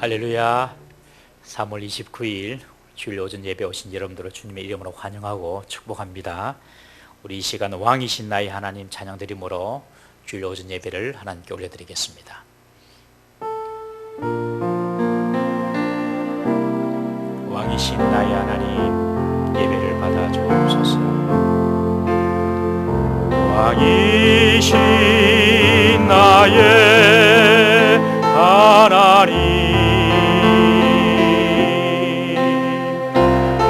할렐루야. 3월 29일 주일 오전 예배 오신 여러분들을 주님의 이름으로 환영하고 축복합니다. 우리 이 시간 왕이신 나의 하나님 찬양 드림으로 주일 오전 예배를 하나님께 올려드리겠습니다. 왕이신 나의 하나님 예배를 받아 주옵소서. 왕이신 나의 하나님,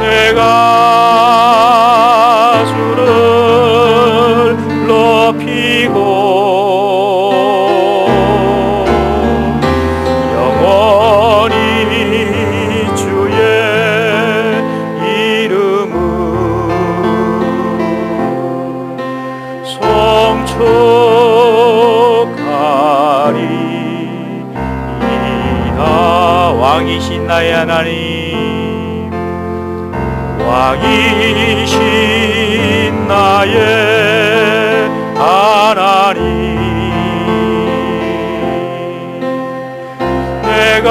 내가 주를 높이고 영원히 주의 이름을 송축하리이다. 왕이신 나의 하나님, 왕이신 나의 하나님, 내가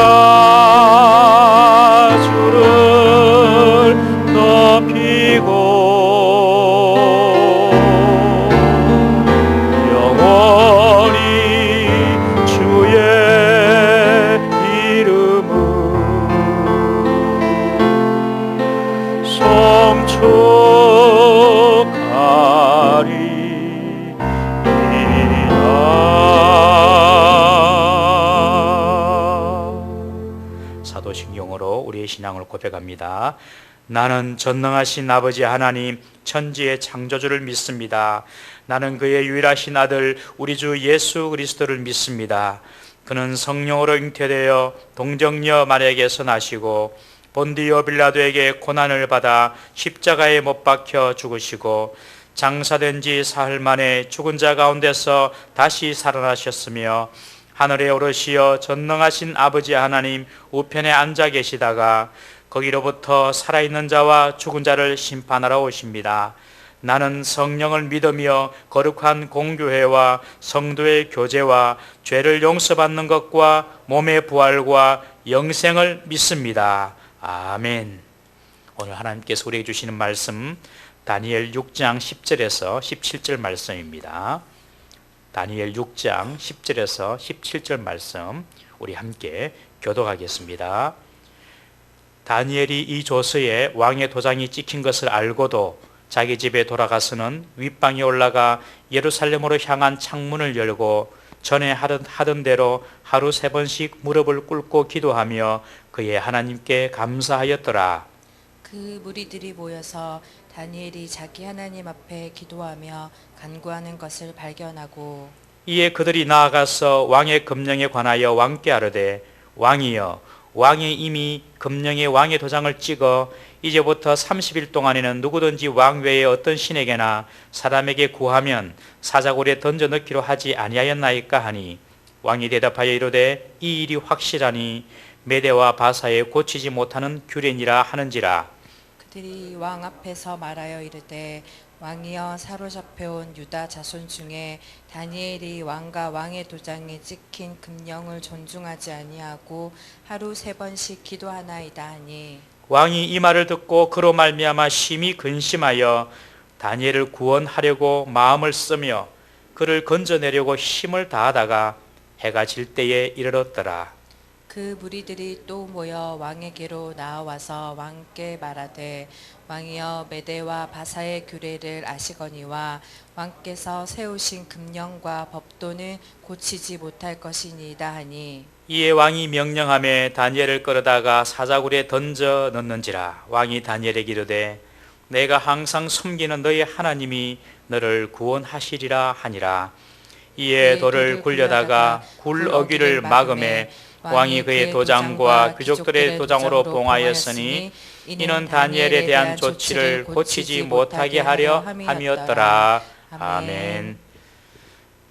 주를 높이고 영원히 주의 이름을 사도신경으로 우리의 신앙을 고백합니다. 나는 전능하신 아버지 하나님 천지의 창조주를 믿습니다. 나는 그의 유일하신 아들 우리 주 예수 그리스도를 믿습니다. 그는 성령으로 잉태되어 동정녀 마리아에게서 나시고 본디오 빌라도에게 고난을 받아 십자가에 못 박혀 죽으시고 장사된 지 사흘 만에 죽은 자 가운데서 다시 살아나셨으며 하늘에 오르시어 전능하신 아버지 하나님 우편에 앉아 계시다가 거기로부터 살아있는 자와 죽은 자를 심판하러 오십니다. 나는 성령을 믿으며 거룩한 공교회와 성도의 교제와 죄를 용서받는 것과 몸의 부활과 영생을 믿습니다. 아멘. 오늘 하나님께서 우리에게 주시는 말씀 다니엘 6장 10절에서 17절 말씀입니다. 다니엘 6장 10절에서 17절 말씀 우리 함께 교독하겠습니다. 다니엘이 이 조서에 왕의 도장이 찍힌 것을 알고도 자기 집에 돌아가서는 윗방에 올라가 예루살렘으로 향한 창문을 열고 전에 하던 대로 하루 3번씩 무릎을 꿇고 기도하며 그의 하나님께 감사하였더라. 그 무리들이 모여서 다니엘이 자기 하나님 앞에 기도하며 간구하는 것을 발견하고 이에 그들이 나아가서 왕의 금령에 관하여 왕께 아뢰되 왕이여, 왕이 이미 금령에 왕의 도장을 찍어 이제부터 30일 동안에는 누구든지 왕 외에 어떤 신에게나 사람에게 구하면 사자굴에 던져 넣기로 하지 아니하였나이까 하니 왕이 대답하여 이르되 이 일이 확실하니 메대와 바사에 고치지 못하는 규례니라 하는지라. 그들이 왕 앞에서 말하여 이르되 왕이여, 사로잡혀온 유다 자손 중에 다니엘이 왕과 왕의 도장에 찍힌 금령을 존중하지 아니하고 하루 3번씩 기도하나이다 하니 왕이 이 말을 듣고 그로 말미암아 심히 근심하여 다니엘을 구원하려고 마음을 쓰며 그를 건져내려고 힘을 다하다가 해가 질 때에 이르렀더라. 그 무리들이 또 모여 왕에게로 나아와서 왕께 말하되 왕이여, 메대와 바사의 규례를 아시거니와 왕께서 세우신 금령과 법도는 고치지 못할 것이니이다 하니 이에 왕이 명령하며 다니엘을 끌어다가 사자굴에 던져 넣는지라. 왕이 다니엘에게 이르되 내가 항상 섬기는 너희 하나님이 너를 구원하시리라 하니라. 이에 돌을 굴려다가 굴 어귀를 막음에 왕이 그의 도장과 귀족들의 도장으로 봉하였으니 이는 다니엘에 대한 조치를 고치지 못하게 하려 함이었더라. 아멘.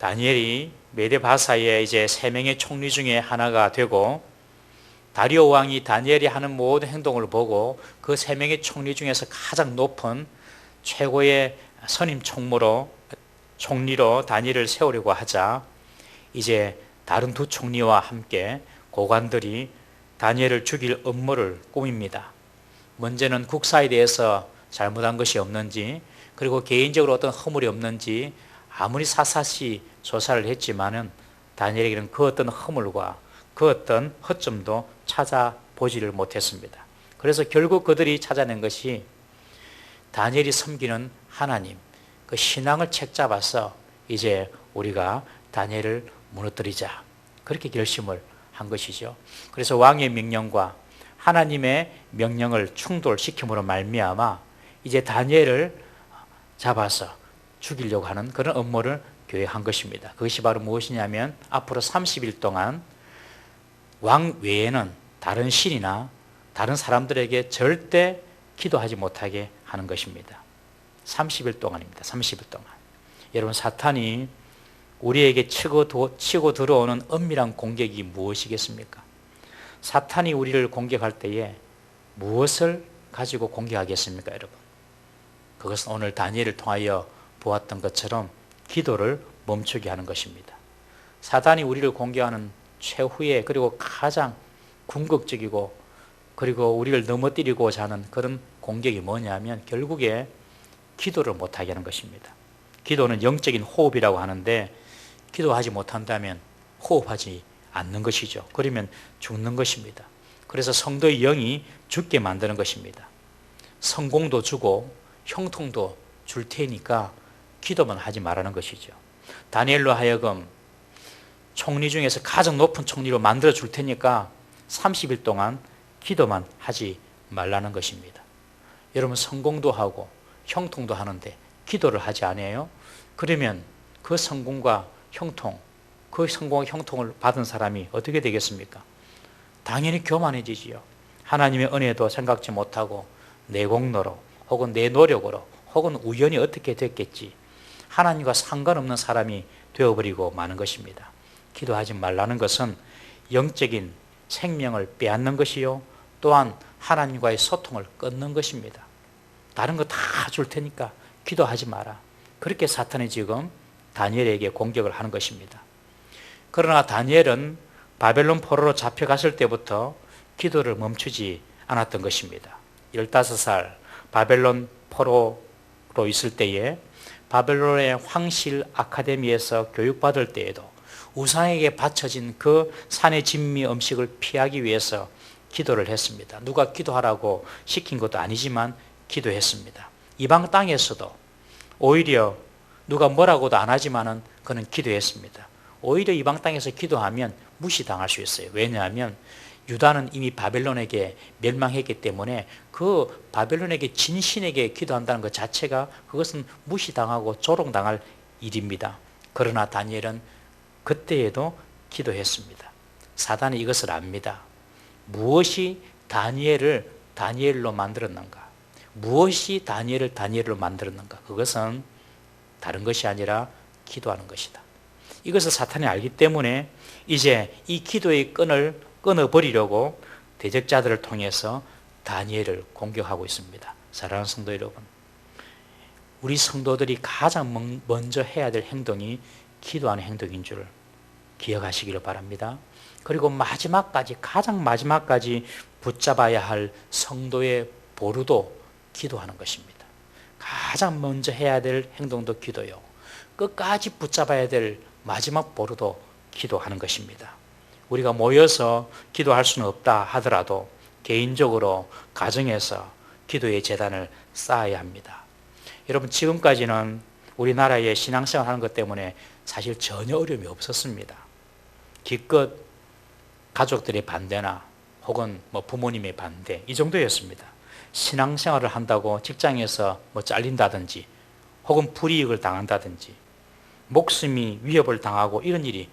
다니엘이 메데바사의 이제 3명의 총리 중에 하나가 되고 다리오 왕이 다니엘이 하는 모든 행동을 보고 그 3명의 총리 중에서 가장 높은 최고의 선임 총리로 다니엘을 세우려고 하자 이제 다른 두 총리와 함께 고관들이 다니엘을 죽일 음모를 꾸밉니다. 문제는 국사에 대해서 잘못한 것이 없는지, 그리고 개인적으로 어떤 허물이 없는지 아무리 사사시 조사를 했지만은 다니엘에게는 그 어떤 허물과 그 어떤 허점도 찾아보지를 못했습니다. 그래서 결국 그들이 찾아낸 것이 다니엘이 섬기는 하나님, 그 신앙을 책잡아서 이제 우리가 다니엘을 무너뜨리자, 그렇게 결심을 한 것이죠. 그래서 왕의 명령과 하나님의 명령을 충돌시킴으로 말미암아 이제 다니엘을 잡아서 죽이려고 하는 그런 음모를 계획한 것입니다. 그것이 바로 무엇이냐면 앞으로 30일 동안 왕 외에는 다른 신이나 다른 사람들에게 절대 기도하지 못하게 하는 것입니다. 30일 동안입니다. 30일 동안. 여러분, 사탄이 우리에게 치고 들어오는 엄밀한 공격이 무엇이겠습니까? 사탄이 우리를 공격할 때에 무엇을 가지고 공격하겠습니까, 여러분? 그것은 오늘 다니엘을 통하여 보았던 것처럼 기도를 멈추게 하는 것입니다. 사탄이 우리를 공격하는 최후의 그리고 가장 궁극적이고 그리고 우리를 넘어뜨리고자 하는 그런 공격이 뭐냐면 결국에 기도를 못하게 하는 것입니다. 기도는 영적인 호흡이라고 하는데 기도하지 못한다면 호흡하지 않는 것이죠. 그러면 죽는 것입니다. 그래서 성도의 영이 죽게 만드는 것입니다. 성공도 주고 형통도 줄 테니까 기도만 하지 말라는 것이죠. 다니엘로 하여금 총리 중에서 가장 높은 총리로 만들어 줄 테니까 30일 동안 기도만 하지 말라는 것입니다. 여러분, 성공도 하고 형통도 하는데 기도를 하지 않아요? 그러면 그 성공과 형통, 그 성공과 형통을 받은 사람이 어떻게 되겠습니까? 당연히 교만해지지요. 하나님의 은혜도 생각지 못하고 내 공로로 혹은 내 노력으로 혹은 우연히 어떻게 됐겠지, 하나님과 상관없는 사람이 되어버리고 마는 것입니다. 기도하지 말라는 것은 영적인 생명을 빼앗는 것이요, 또한 하나님과의 소통을 끊는 것입니다. 다른 거 다 줄 테니까 기도하지 마라. 그렇게 사탄이 지금 다니엘에게 공격을 하는 것입니다. 그러나 다니엘은 바벨론 포로로 잡혀갔을 때부터 기도를 멈추지 않았던 것입니다. 15살 바벨론 포로로 있을 때에 바벨론의 황실 아카데미에서 교육받을 때에도 우상에게 바쳐진 그 산의 진미 음식을 피하기 위해서 기도를 했습니다. 누가 기도하라고 시킨 것도 아니지만 기도했습니다. 이방 땅에서도 오히려 누가 뭐라고도 안 하지만은 그는 기도했습니다. 오히려 이방 땅에서 기도하면 무시당할 수 있어요. 왜냐하면 유다는 이미 바벨론에게 멸망했기 때문에 그 바벨론에게 진신에게 기도한다는 것 자체가 그것은 무시당하고 조롱당할 일입니다. 그러나 다니엘은 그때에도 기도했습니다. 사단이 이것을 압니다. 무엇이 다니엘을 다니엘로 만들었는가? 무엇이 다니엘을 다니엘로 만들었는가? 그것은 다른 것이 아니라 기도하는 것이다. 이것을 사탄이 알기 때문에 이제 이 기도의 끈을 끊어버리려고 대적자들을 통해서 다니엘을 공격하고 있습니다. 사랑하는 성도 여러분, 우리 성도들이 가장 먼저 해야 될 행동이 기도하는 행동인 줄 기억하시기를 바랍니다. 그리고 마지막까지, 가장 마지막까지 붙잡아야 할 성도의 보루도 기도하는 것입니다. 가장 먼저 해야 될 행동도 기도요, 끝까지 붙잡아야 될 마지막 보루도 기도하는 것입니다. 우리가 모여서 기도할 수는 없다 하더라도 개인적으로 가정에서 기도의 재단을 쌓아야 합니다. 여러분, 지금까지는 우리나라의 신앙생활 하는 것 때문에 사실 전혀 어려움이 없었습니다. 기껏 가족들의 반대나 혹은 부모님의 반대, 이 정도였습니다. 신앙생활을 한다고 직장에서 잘린다든지 혹은 불이익을 당한다든지 목숨이 위협을 당하고 이런 일이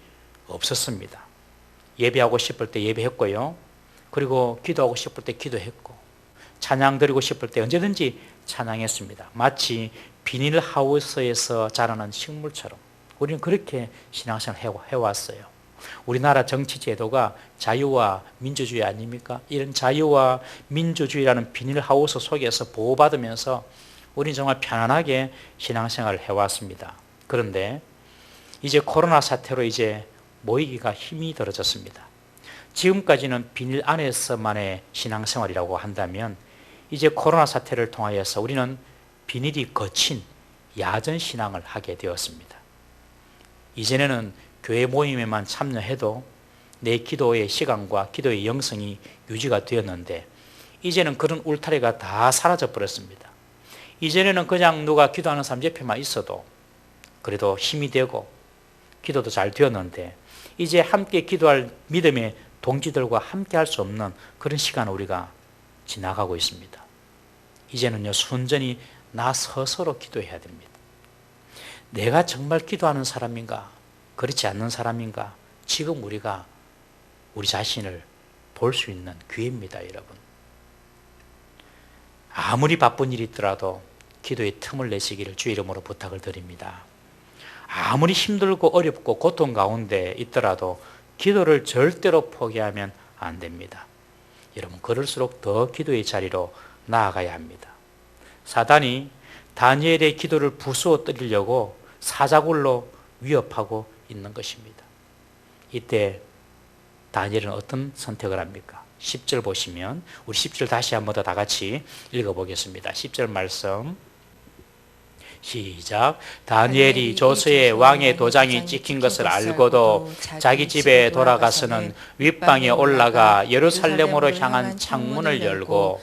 없었습니다. 예배하고 싶을 때 예배했고요, 그리고 기도하고 싶을 때 기도했고, 찬양 드리고 싶을 때 언제든지 찬양했습니다. 마치 비닐하우스에서 자라는 식물처럼 우리는 그렇게 신앙생활을 해왔어요. 우리나라 정치 제도가 자유와 민주주의 아닙니까? 이런 자유와 민주주의라는 비닐하우스 속에서 보호받으면서 우리는 정말 편안하게 신앙생활을 해왔습니다. 그런데 이제 코로나 사태로 이제 모이기가 힘이 들어졌습니다. 지금까지는 비닐 안에서만의 신앙생활이라고 한다면 이제 코로나 사태를 통하여서 우리는 비닐이 거친 야전 신앙을 하게 되었습니다. 이전에는 교회 모임에만 참여해도 내 기도의 시간과 기도의 영성이 유지가 되었는데 이제는 그런 울타리가 다 사라져 버렸습니다. 이전에는 그냥 누가 기도하는 사람 옆에만 있어도 그래도 힘이 되고 기도도 잘 되었는데 이제 함께 기도할 믿음의 동지들과 함께 할 수 없는 그런 시간을 우리가 지나가고 있습니다. 이제는요, 순전히 나 스스로 기도해야 됩니다. 내가 정말 기도하는 사람인가, 그렇지 않는 사람인가, 지금 우리가 우리 자신을 볼 수 있는 기회입니다, 여러분. 아무리 바쁜 일이 있더라도 기도의 틈을 내시기를 주의 이름으로 부탁을 드립니다. 아무리 힘들고 어렵고 고통 가운데 있더라도 기도를 절대로 포기하면 안 됩니다. 여러분, 그럴수록 더 기도의 자리로 나아가야 합니다. 사단이 다니엘의 기도를 부수어뜨리려고 사자굴로 위협하고 있는 것입니다. 이때 다니엘은 어떤 선택을 합니까? 10절 보시면 우리 10절 다시 한번 더 다 같이 읽어보겠습니다. 10절 말씀 시작. 다니엘이 조서에 왕의 도장이 찍힌 것을 알고도 자기 집에 돌아가서는 윗방에 올라가 예루살렘으로 향한 창문을 열고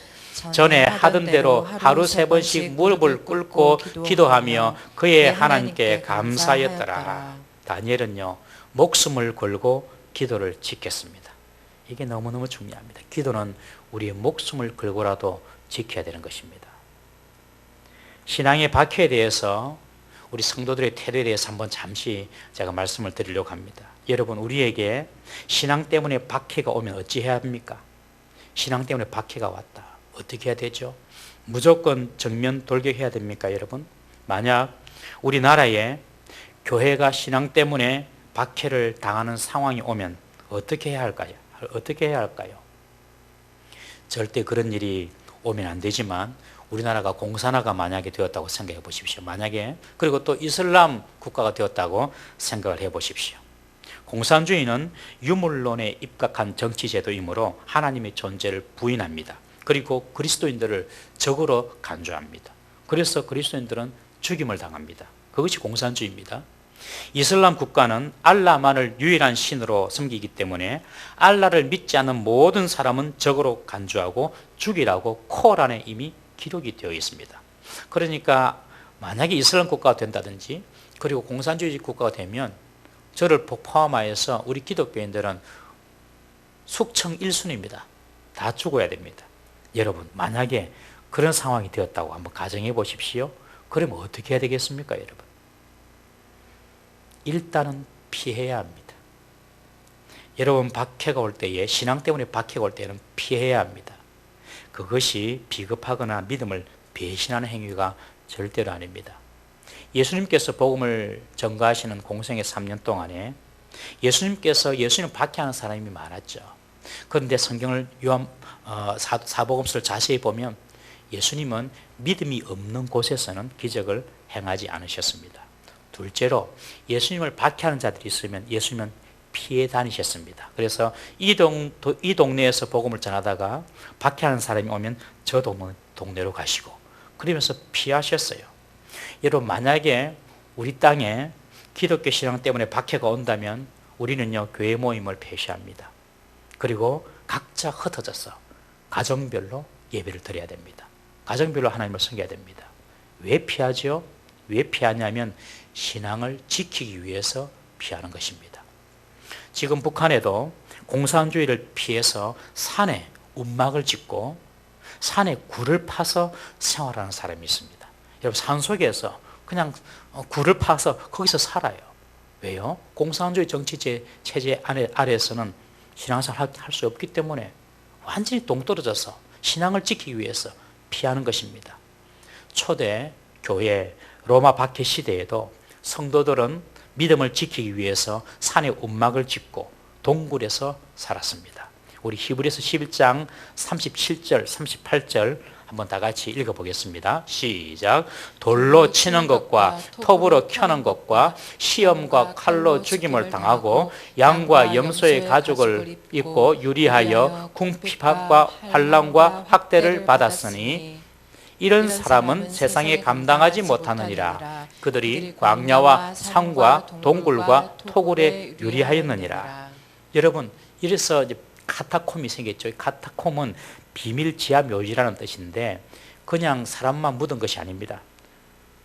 전에 하던 대로 하루 3번씩 무릎을 꿇고 기도하며 그의 하나님께 감사하였더라. 다니엘은요, 목숨을 걸고 기도를 지켰습니다. 이게 너무너무 중요합니다. 기도는 우리의 목숨을 걸고라도 지켜야 되는 것입니다. 신앙의 박해에 대해서 우리 성도들의 태도에 대해서 한번 잠시 제가 말씀을 드리려고 합니다. 여러분, 우리에게 신앙 때문에 박해가 오면 어찌해야 합니까? 신앙 때문에 박해가 왔다. 어떻게 해야 되죠? 무조건 정면 돌격해야 됩니까, 여러분? 만약 우리나라에 교회가 신앙 때문에 박해를 당하는 상황이 오면 어떻게 해야 할까요? 어떻게 해야 할까요? 절대 그런 일이 오면 안 되지만 우리나라가 공산화가 만약에 되었다고 생각해 보십시오. 만약에, 그리고 또 이슬람 국가가 되었다고 생각을 해 보십시오. 공산주의는 유물론에 입각한 정치제도이므로 하나님의 존재를 부인합니다. 그리고 그리스도인들을 적으로 간주합니다. 그래서 그리스도인들은 죽임을 당합니다. 그것이 공산주의입니다. 이슬람 국가는 알라만을 유일한 신으로 섬기기 때문에 알라를 믿지 않는 모든 사람은 적으로 간주하고 죽이라고 코란에 이미 기록이 되어 있습니다. 그러니까 만약에 이슬람 국가가 된다든지 그리고 공산주의 국가가 되면 저를 포함하여서 우리 기독교인들은 숙청 1순위입니다. 다 죽어야 됩니다. 여러분, 만약에 그런 상황이 되었다고 한번 가정해 보십시오. 그러면 어떻게 해야 되겠습니까, 여러분? 일단은 피해야 합니다. 여러분, 박해가 올 때에, 신앙 때문에 박해가 올 때는 피해야 합니다. 그것이 비겁하거나 믿음을 배신하는 행위가 절대로 아닙니다. 예수님께서 복음을 전가하시는 공생의 3년 동안에 예수님 박해하는 사람이 많았죠. 그런데 성경을 사복음서를 자세히 보면 예수님은 믿음이 없는 곳에서는 기적을 행하지 않으셨습니다. 둘째로 예수님을 박해하는 자들이 있으면 예수님은 피해 다니셨습니다. 그래서 이 동네에서 복음을 전하다가 박해하는 사람이 오면 저 동네로 가시고 그러면서 피하셨어요. 여러분, 만약에 우리 땅에 기독교 신앙 때문에 박해가 온다면 우리는요, 교회 모임을 폐쇄합니다. 그리고 각자 흩어져서 가정별로 예배를 드려야 됩니다. 가정별로 하나님을 섬겨야 됩니다. 왜 피하죠? 왜 피하냐면 신앙을 지키기 위해서 피하는 것입니다. 지금 북한에도 공산주의를 피해서 산에 움막을 짓고 산에 굴을 파서 생활하는 사람이 있습니다. 여러분, 산속에서 그냥 굴을 파서 거기서 살아요. 왜요? 공산주의 정치 체제 아래에서는 신앙생활 할 수 없기 때문에 완전히 동떨어져서 신앙을 지키기 위해서 피하는 것입니다. 초대 교회 로마 박해 시대에도 성도들은 믿음을 지키기 위해서 산에 움막을 짓고 동굴에서 살았습니다. 우리 히브리서 11장 37절, 38절 한번 다 같이 읽어보겠습니다. 시작. 돌로 치는 것과 톱으로 켜는 것과 시험과 칼로 죽임을 당하고 양과 염소의 가죽을 입고 유리하여 궁핍과 환난과 학대를 받았으니 이런 사람은 세상에 감당하지 못하느니라. 그들이 광야와 산과 동굴과 토굴에 유리하였느니라. 여러분, 이래서 이제 카타콤이 생겼죠. 카타콤은 비밀 지하 묘지라는 뜻인데 그냥 사람만 묻은 것이 아닙니다.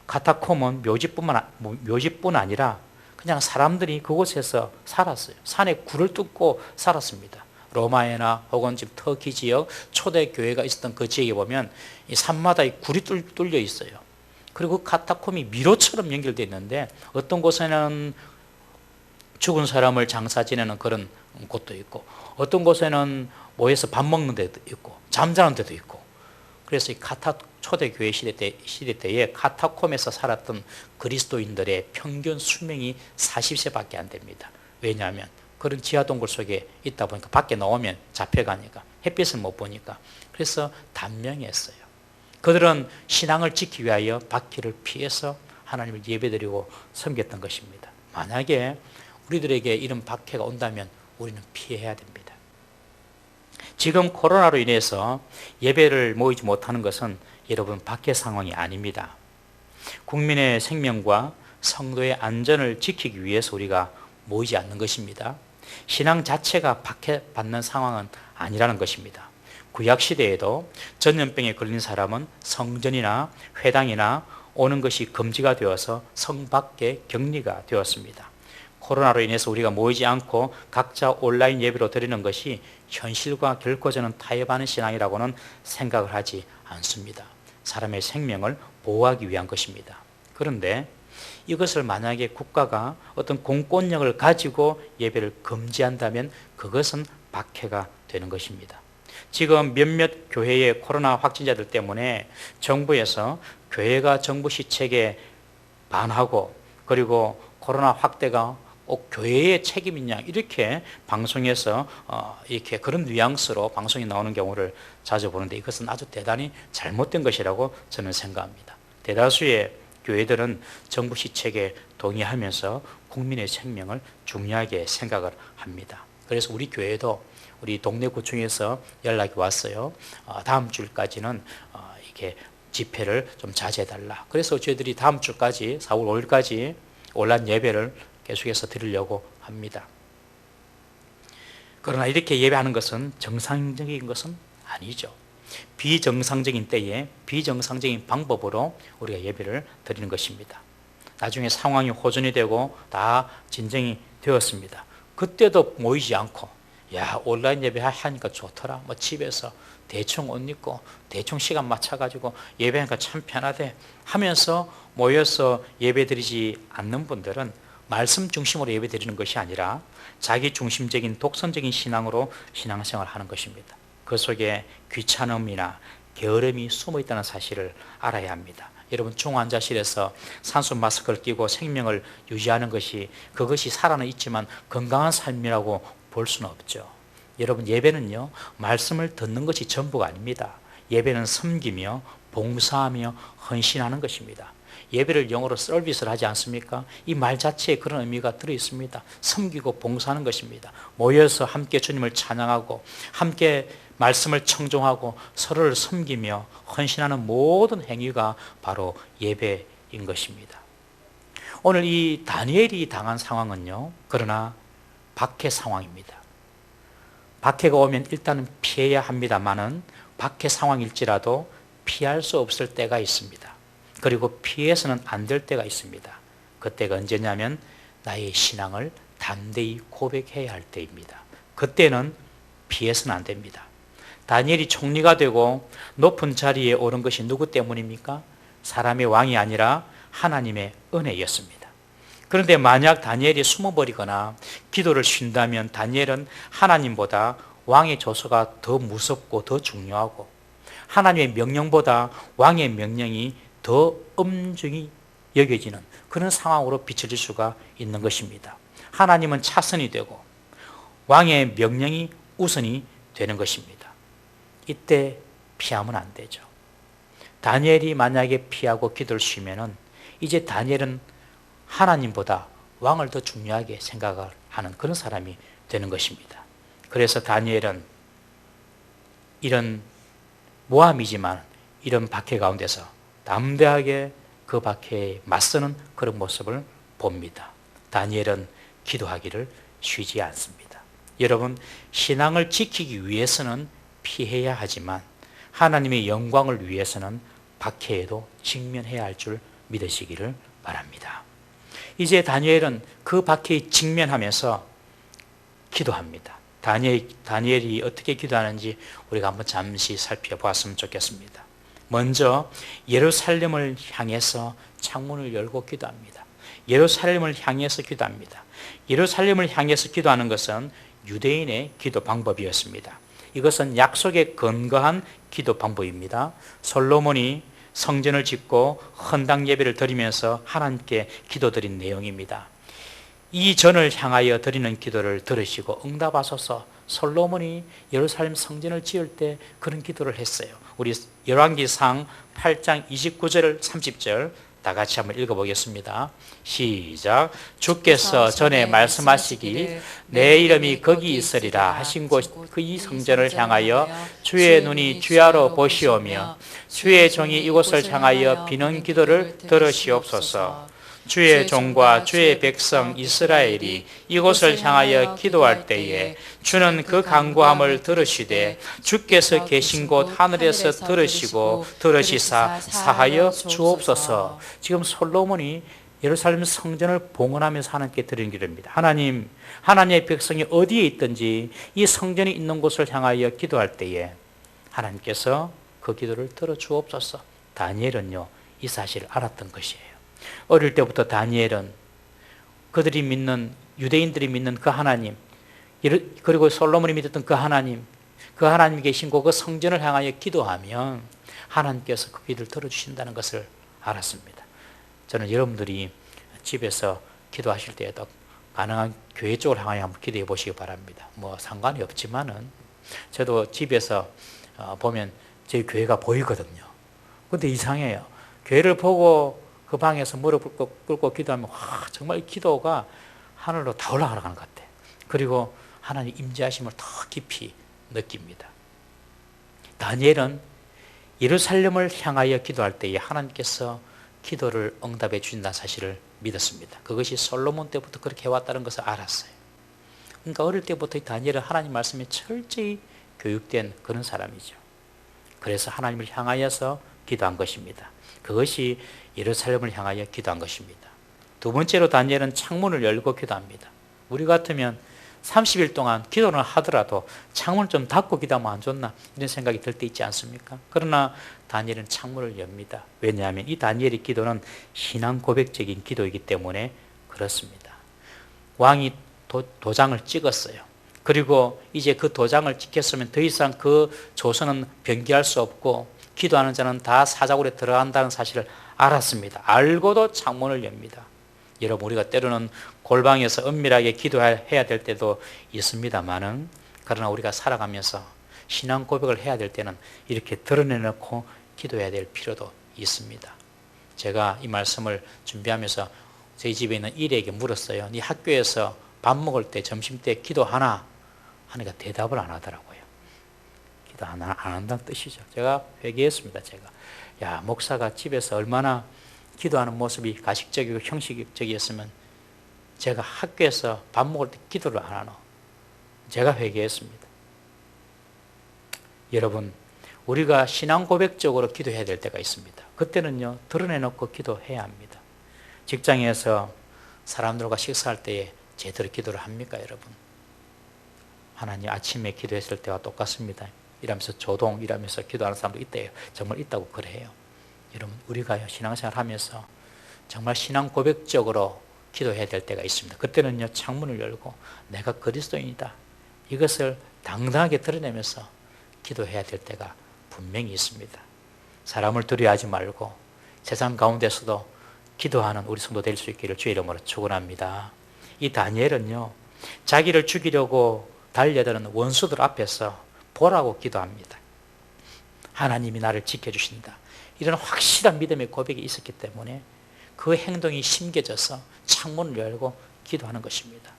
카타콤은 묘지뿐 아니라 그냥 사람들이 그곳에서 살았어요. 산에 굴을 뚫고 살았습니다. 로마에나 혹은 지금 터키 지역 초대 교회가 있었던 그 지역에 보면 이 산마다 이 굴이 뚫려 있어요. 그리고 그 카타콤이 미로처럼 연결되어 있는데 어떤 곳에는 죽은 사람을 장사 지내는 그런 곳도 있고 어떤 곳에는 모여서 밥 먹는 데도 있고 잠자는 데도 있고 그래서 이 초대교회 시대 때에 카타콤에서 살았던 그리스도인들의 평균 수명이 40세밖에 안 됩니다. 왜냐하면 그런 지하동굴 속에 있다 보니까 밖에 나오면 잡혀가니까 햇빛을 못 보니까 그래서 단명했어요. 그들은 신앙을 지키기 위하여 바퀴를 피해서 하나님을 예배드리고 섬겼던 것입니다. 만약에 우리들에게 이런 박해가 온다면 우리는 피해야 됩니다. 지금 코로나로 인해서 예배를 모이지 못하는 것은 여러분 박해 상황이 아닙니다. 국민의 생명과 성도의 안전을 지키기 위해서 우리가 모이지 않는 것입니다. 신앙 자체가 박해받는 상황은 아니라는 것입니다. 구약시대에도 전염병에 걸린 사람은 성전이나 회당이나 오는 것이 금지가 되어서 성 밖에 격리가 되었습니다. 코로나로 인해서 우리가 모이지 않고 각자 온라인 예배로 드리는 것이 현실과 결코 저는 타협하는 신앙이라고는 생각을 하지 않습니다. 사람의 생명을 보호하기 위한 것입니다. 그런데 이것을 만약에 국가가 어떤 공권력을 가지고 예배를 금지한다면 그것은 박해가 되는 것입니다. 지금 몇몇 교회의 코로나 확진자들 때문에 정부에서 교회가 정부 시책에 반하고 그리고 코로나 확대가 꼭 교회의 책임이냐 이렇게 방송에서 이렇게 그런 뉘앙스로 방송이 나오는 경우를 자주 보는데 이것은 아주 대단히 잘못된 것이라고 저는 생각합니다. 대다수의 교회들은 정부 시책에 동의하면서 국민의 생명을 중요하게 생각을 합니다. 그래서 우리 교회도 우리 동네 구청에서 연락이 왔어요. 다음 주일까지는 이렇게 집회를 좀 자제해달라. 그래서 저희들이 다음 주까지 4월 5일까지 온라인 예배를 계속해서 드리려고 합니다. 그러나 이렇게 예배하는 것은 정상적인 것은 아니죠. 비정상적인 때에 비정상적인 방법으로 우리가 예배를 드리는 것입니다. 나중에 상황이 호전이 되고 다 진정이 되었습니다. 그때도 모이지 않고 온라인 예배 하니까 좋더라. 집에서 대충 옷 입고 대충 시간 맞춰가지고 예배하니까 참 편하대 하면서 모여서 예배 드리지 않는 분들은 말씀 중심으로 예배 드리는 것이 아니라 자기 중심적인 독선적인 신앙으로 신앙생활을 하는 것입니다. 그 속에 귀찮음이나 게으름이 숨어 있다는 사실을 알아야 합니다. 여러분 중환자실에서 산소 마스크를 끼고 생명을 유지하는 그것이 살아는 있지만 건강한 삶이라고 볼 수는 없죠. 여러분 예배는요 말씀을 듣는 것이 전부가 아닙니다. 예배는 섬기며 봉사하며 헌신하는 것입니다. 예배를 영어로 서비스를 하지 않습니까? 이 말 자체에 그런 의미가 들어있습니다. 섬기고 봉사하는 것입니다. 모여서 함께 주님을 찬양하고 함께 말씀을 청종하고 서로를 섬기며 헌신하는 모든 행위가 바로 예배인 것입니다. 오늘 이 다니엘이 당한 상황은요 그러나 박해 상황입니다. 박해가 오면 일단은 피해야 합니다만은 박해 상황일지라도 피할 수 없을 때가 있습니다. 그리고 피해서는 안 될 때가 있습니다. 그때가 언제냐면 나의 신앙을 담대히 고백해야 할 때입니다. 그때는 피해서는 안 됩니다. 다니엘이 총리가 되고 높은 자리에 오른 것이 누구 때문입니까? 사람의 왕이 아니라 하나님의 은혜였습니다. 그런데 만약 다니엘이 숨어버리거나 기도를 쉰다면 다니엘은 하나님보다 왕의 조서가 더 무섭고 더 중요하고 하나님의 명령보다 왕의 명령이 더 엄중히 여겨지는 그런 상황으로 비춰질 수가 있는 것입니다. 하나님은 차선이 되고 왕의 명령이 우선이 되는 것입니다. 이때 피하면 안 되죠. 다니엘이 만약에 피하고 기도를 쉬면은 이제 다니엘은 하나님보다 왕을 더 중요하게 생각을 하는 그런 사람이 되는 것입니다. 그래서 다니엘은 이런 모함이지만 이런 박해 가운데서 담대하게 그 박해에 맞서는 그런 모습을 봅니다. 다니엘은 기도하기를 쉬지 않습니다. 여러분, 신앙을 지키기 위해서는 피해야 하지만 하나님의 영광을 위해서는 박해에도 직면해야 할 줄 믿으시기를 바랍니다. 이제 다니엘은 그 박해에 직면하면서 기도합니다. 다니엘이 어떻게 기도하는지 우리가 한번 잠시 살펴보았으면 좋겠습니다. 먼저 예루살렘을 향해서 창문을 열고 기도합니다. 예루살렘을 향해서 기도합니다. 예루살렘을 향해서 기도하는 것은 유대인의 기도 방법이었습니다. 이것은 약속에 근거한 기도 방법입니다. 솔로몬이 성전을 짓고 헌당 예배를 드리면서 하나님께 기도드린 내용입니다. 이 전을 향하여 드리는 기도를 들으시고 응답하소서. 솔로몬이 예루살렘 성전을 지을 때 그런 기도를 했어요. 우리 열왕기상 8장 29절 30절 다 같이 한번 읽어보겠습니다. 시작. 주께서 전에 말씀하시길 내 이름이 거기 있으리라 하신 곳 그 이 성전을 향하여 주의 눈이 주야로 보시오며 주의 종이 이곳을 향하여 비는 기도를 들으시옵소서. 주의 종과 주의 백성 이스라엘이 이곳을 향하여 기도할 때에 주는 그 간구함을 들으시되 주께서 계신 곳 하늘에서 들으시고 들으시사 사하여 주옵소서. 지금 솔로몬이 예루살렘 성전을 봉헌하면서 하나님께 드리는 기도입니다. 하나님, 하나님의 백성이 어디에 있든지 이 성전이 있는 곳을 향하여 기도할 때에 하나님께서 그 기도를 들어주옵소서. 다니엘은요, 이 사실을 알았던 것이에요. 어릴 때부터 다니엘은 그들이 믿는, 유대인들이 믿는 그 하나님, 그리고 솔로몬이 믿었던 그 하나님이 계신 곳 그 성전을 향하여 기도하면 하나님께서 그 기도를 들어주신다는 것을 알았습니다. 저는 여러분들이 집에서 기도하실 때에도 가능한 교회 쪽을 향하여 한번 기도해 보시기 바랍니다. 뭐 상관이 없지만은 저도 집에서 보면 저희 교회가 보이거든요. 근데 이상해요. 교회를 보고 그 방에서 무릎 꿇고 기도하면 와, 정말 기도가 하늘로 다 올라가는 것 같아요. 그리고 하나님 임재하심을 더 깊이 느낍니다. 다니엘은 예루살렘을 향하여 기도할 때에 하나님께서 기도를 응답해 주신다는 사실을 믿었습니다. 그것이 솔로몬 때부터 그렇게 해왔다는 것을 알았어요. 그러니까 어릴 때부터 다니엘은 하나님 말씀에 철저히 교육된 그런 사람이죠. 그래서 하나님을 향하여서 기도한 것입니다. 그것이 예루살렘을 향하여 기도한 것입니다. 두 번째로 다니엘은 창문을 열고 기도합니다. 우리 같으면 30일 동안 기도를 하더라도 창문을 좀 닫고 기도하면 안 좋나 이런 생각이 들 때 있지 않습니까? 그러나 다니엘은 창문을 엽니다. 왜냐하면 이 다니엘의 기도는 신앙 고백적인 기도이기 때문에 그렇습니다. 왕이 도장을 찍었어요. 그리고 이제 그 도장을 찍혔으면 더 이상 그 조서는 변기할 수 없고 기도하는 자는 다 사자굴에 들어간다는 사실을 알았습니다. 알고도 창문을 엽니다. 여러분, 우리가 때로는 골방에서 은밀하게 기도해야 될 때도 있습니다만은, 그러나 우리가 살아가면서 신앙 고백을 해야 될 때는 이렇게 드러내놓고 기도해야 될 필요도 있습니다. 제가 이 말씀을 준비하면서 저희 집에 있는 일에게 물었어요. 네 학교에서 밥 먹을 때 점심 때 기도하나? 하니까 대답을 안 하더라고요. 기도 안 한다는 뜻이죠. 제가 회개했습니다. 야, 목사가 집에서 얼마나 기도하는 모습이 가식적이고 형식적이었으면 제가 학교에서 밥 먹을 때 기도를 안 하노? 제가 회개했습니다. 여러분, 우리가 신앙 고백적으로 기도해야 될 때가 있습니다. 그때는요, 드러내놓고 기도해야 합니다. 직장에서 사람들과 식사할 때에 제대로 기도를 합니까, 여러분? 하나님, 아침에 기도했을 때와 똑같습니다. 이러면서 조동 이러면서 기도하는 사람도 있대요. 정말 있다고 그래요. 여러분, 우리가 신앙생활 하면서 정말 신앙 고백적으로 기도해야 될 때가 있습니다. 그때는요, 창문을 열고 내가 그리스도인이다, 이것을 당당하게 드러내면서 기도해야 될 때가 분명히 있습니다. 사람을 두려워하지 말고 세상 가운데서도 기도하는 우리 성도 될 수 있기를 주의 이름으로 축원합니다. 이 다니엘은요, 자기를 죽이려고 달려드는 원수들 앞에서 보라고 기도합니다. 하나님이 나를 지켜주신다. 이런 확실한 믿음의 고백이 있었기 때문에 그 행동이 심겨져서 창문을 열고 기도하는 것입니다.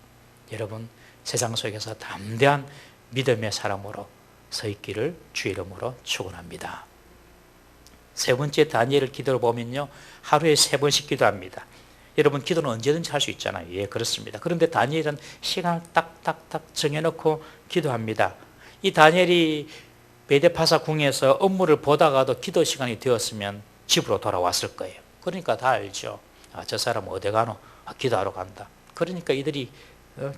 여러분, 세상 속에서 담대한 믿음의 사람으로 서 있기를 주의 이름으로 축원합니다. 세 번째 다니엘을 기도를 보면요, 하루에 3번씩 기도합니다. 여러분, 기도는 언제든지 할 수 있잖아요. 예, 그렇습니다. 그런데 다니엘은 시간을 딱딱딱 정해놓고 기도합니다. 이 다니엘이 메데파사 궁에서 업무를 보다가도 기도 시간이 되었으면 집으로 돌아왔을 거예요. 그러니까 다 알죠. 아, 저 사람 어디 가노? 아, 기도하러 간다. 그러니까 이들이